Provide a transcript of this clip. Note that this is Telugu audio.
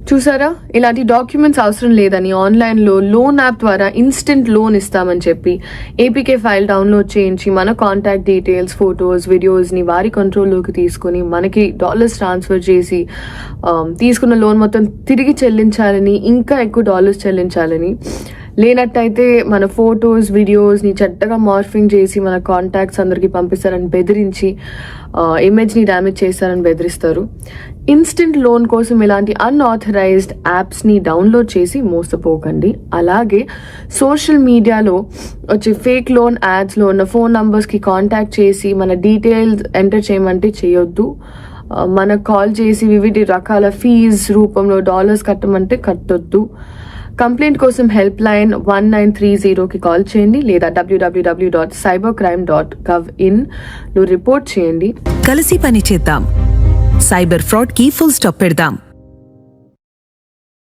చూసారా, ఇలాంటి డాక్యుమెంట్స్ అవసరం లేదని ఆన్లైన్లో లోన్ యాప్ ద్వారా ఇన్స్టెంట్ లోన్ ఇస్తామని చెప్పి ఏపీకే ఫైల్ డౌన్లోడ్ చేయించి మన కాంటాక్ట్ డీటెయిల్స్, ఫొటోస్, వీడియోస్ని వారి కంట్రోల్లోకి తీసుకొని మనకి డాలర్స్ ట్రాన్స్ఫర్ చేసి తీసుకున్న లోన్ మొత్తం తిరిగి చెల్లించాలని, ఇంకా ఎక్కువ డాలర్స్ చెల్లించాలని, లేనట్టయితే మన ఫొటోస్, వీడియోస్ని చెడ్డగా మార్ఫింగ్ చేసి మన కాంటాక్ట్స్ అందరికీ పంపిస్తారని బెదిరించి ఇమేజ్ని డ్యామేజ్ చేస్తారని బెదిరిస్తారు. ఇన్స్టెంట్ లోన్ కోసం ఇలాంటి అన్ఆథరైజ్డ్ యాప్స్ని డౌన్లోడ్ చేసి మోసపోకండి. అలాగే సోషల్ మీడియాలో వచ్చే ఫేక్ లోన్ యాడ్స్లో ఉన్న ఫోన్ నంబర్స్కి కాంటాక్ట్ చేసి మన డీటెయిల్స్ ఎంటర్ చేయమంటే చేయొద్దు. మనకు కాల్ చేసి వివిధ రకాల ఫీజ్ రూపంలో డాలర్స్ కట్టమంటే కట్టొద్దు. కంప్లైంట్ కోసం హెల్ప్ లైన్ 1930కి కాల్ చేయండి లేదా www.cybercrime.gov.in లో రిపోర్ట్ చేయండి. కలిసి పని చేద్దాం, సైబర్ ఫ్రాడ్ కి ఫుల్ స్టాప్ పెడదాం.